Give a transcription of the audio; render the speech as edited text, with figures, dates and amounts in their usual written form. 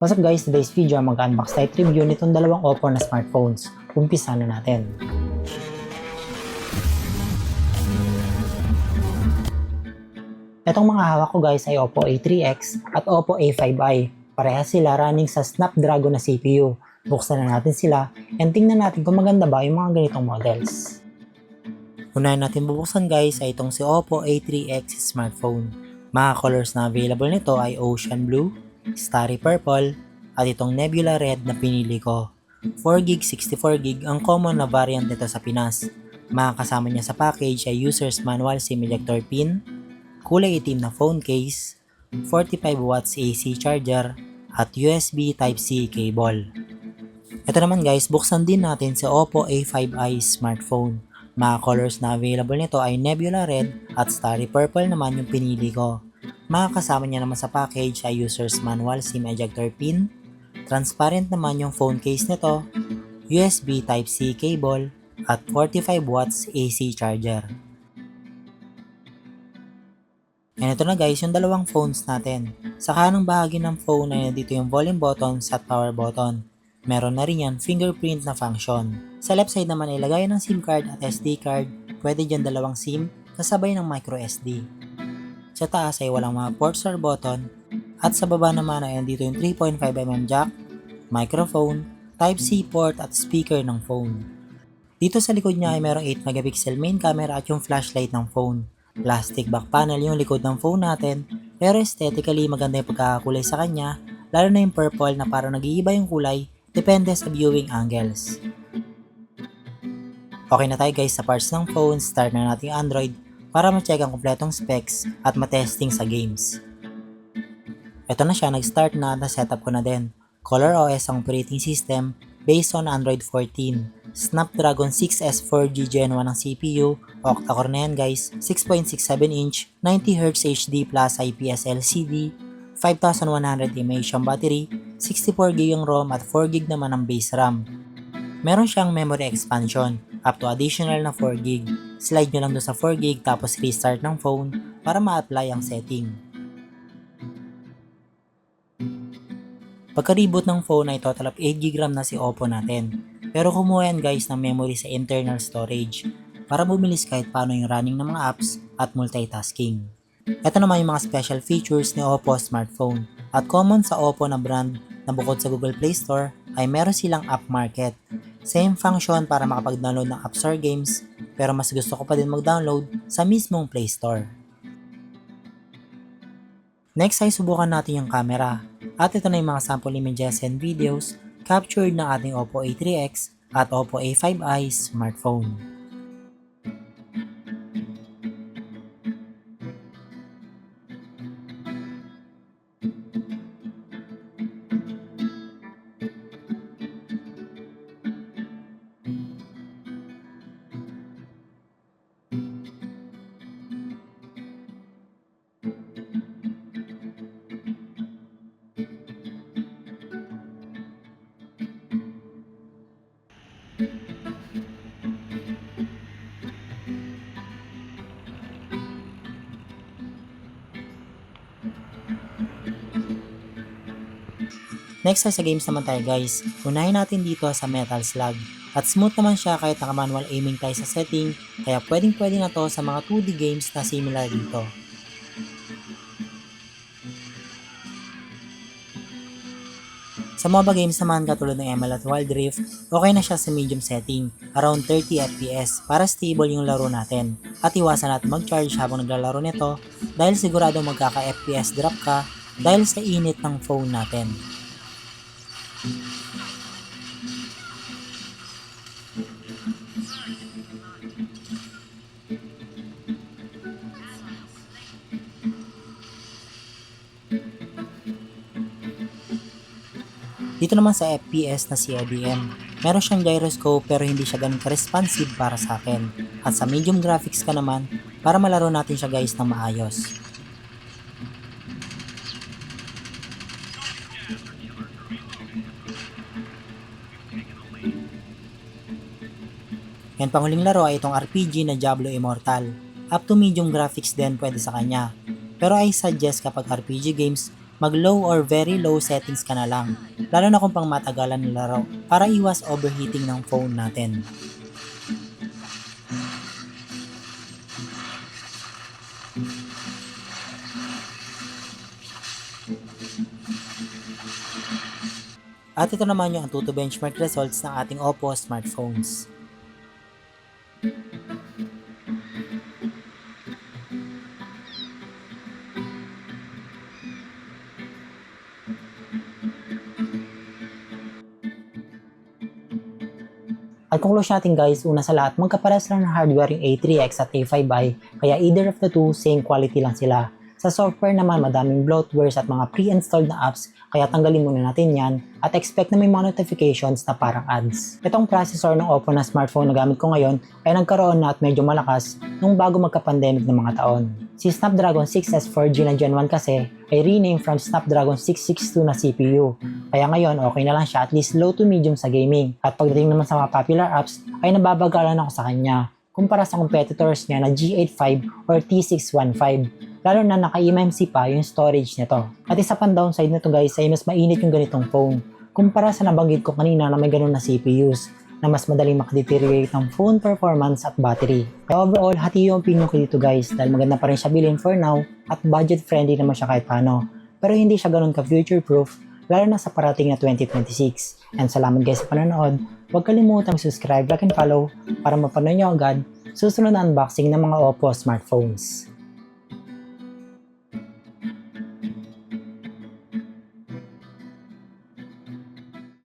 What's up guys, today's video mag-unbox tayo review nitong dalawang Oppo na smartphones. Umpisa na natin. Itong mga hawak ko guys ay Oppo A3X at Oppo A5i. Parehas sila running sa Snapdragon na CPU. Buksan na natin sila and tingnan natin kung maganda ba yung mga ganitong models. Unahin natin bubuksan guys ay itong si Oppo A3X smartphone. Mga colors na available nito ay Ocean Blue, Starry Purple, at itong Nebula Red na pinili ko. 4GB, 64GB ang common na variant nito sa Pinas. Makakasama niya sa package ay user's manual SIM ejector pin, kulay itim na phone case, 45 watts AC charger, at USB Type-C cable. Ito naman guys, buksan din natin si Oppo A5i smartphone. Mga colors na available nito ay Nebula Red at Starry Purple naman yung pinili ko. Makakasama niya naman sa package ay user's manual SIM ejector pin, transparent naman yung phone case nito, USB Type-C cable, at 45 watts AC charger. And ito na guys yung dalawang phones natin. Sa kanang bahagi ng phone ay nandito yung volume buttons at power button. Meron na rin yan fingerprint na function. Sa left side naman ay lagayan ng SIM card at SD card. Pwede dyan dalawang SIM kasabay ng micro SD. Sa taas ay walang mga ports or button. At sa baba naman ay nandito yung 3.5mm jack, microphone, Type-C port at speaker ng phone. Dito sa likod niya ay merong 8MP main camera at yung flashlight ng phone. Plastic back panel yung likod ng phone natin, pero aesthetically maganda yung pagkakakulay sa kanya, lalo na yung purple na parang nag-iiba yung kulay, depende sa viewing angles. Okay na tayo guys sa parts ng phone, start na natin yung Android para ma-check ang kompletong specs at ma-testing sa games. Ito na siya, nag-start na, na-setup ko na din. ColorOS ang operating system based on Android 14. Snapdragon 6S 4G Gen 1 ang CPU, octa-core na yan guys, 6.67 inch, 90Hz HD Plus IPS LCD, 5100 mAh ang battery, 64GB ang ROM at 4GB naman ang base RAM. Meron siyang memory expansion, up to additional na 4GB. Slide nyo lang doon sa 4GB tapos restart ng phone para ma-apply ang setting. Pagka-reboot ng phone ay total of 8GB RAM na si Oppo natin. Pero kumuha yan guys ng memory sa internal storage para bumilis kahit paano yung running ng mga apps at multitasking. Ito naman yung mga special features ni Oppo smartphone. At common sa Oppo na brand na bukod sa Google Play Store ay meron silang app market. Same function para makapag-download ng apps or games, pero mas gusto ko pa din mag-download sa mismong Play Store. Next ay subukan natin yung camera. At ito na yung mga sample images and videos captured ng ating Oppo A3X at Oppo A5i smartphone. Next ay sa games naman tayo guys. Unahin natin dito sa Metal Slug. At smooth naman siya kahit naka-manual aiming tayo sa setting, kaya pwedeng na to sa mga 2D games na similar dito. Sa MOBA games naman katulad ng ML at Wild Rift, okay na siya sa medium setting, around 30fps para stable yung laro natin. At iwasan natin mag-charge habang naglalaro nito dahil sigurado magkaka-FPS drop ka dahil sa init ng phone natin. Dito naman sa FPS na CIDM, meron siyang gyroscope pero hindi siya ganun ka-responsive para sa akin. At sa medium graphics ka naman, para malaro natin siya guys ng maayos. Yan panghuling laro ay itong RPG na Diablo Immortal. Up to medium graphics din pwede sa kanya. Pero I suggest kapag RPG games, mag low or very low settings ka na lang, lalo na kung pang matagalan na laro, para iwas overheating ng phone natin. At ito naman yung Antutu benchmark results ng ating Oppo smartphones. At conclusion natin guys, una sa lahat, magkapares lang ng hardware yung A3X at A5i, kaya either of the two, same quality lang sila. Sa software naman, madaming bloatwares at mga pre-installed na apps, kaya tanggalin muna natin yan at expect na may mga notifications na parang ads. Itong processor ng Oppo na smartphone na gamit ko ngayon ay nagkaroon na at medyo malakas nung bago magka-pandemic ng mga taon. Si Snapdragon 6S 4G na Gen 1 kasi ay rename from Snapdragon 662 na CPU. Kaya ngayon okay na lang siya at least low to medium sa gaming. At pagdating naman sa mga popular apps ay nababagalan ako sa kanya kumpara sa competitors niya na G85 or T615. Lalo na naka-eMMC pa yung storage nito. At isa pang downside nito guys ay mas mainit yung ganitong phone kumpara sa nabanggit ko kanina na may ganun na CPUs na mas madaling makadeteriorate ng phone performance at battery. Kaya overall, hati yung opinion ko dito guys dahil maganda pa rin siya bilhin for now at budget friendly naman siya kahit paano. Pero hindi siya ganun ka future proof lalo na sa parating na 2026. And salamat guys sa panonood. Huwag kalimutan subscribe, like and follow para mapanood nyo agad susunod na unboxing ng mga Oppo smartphones.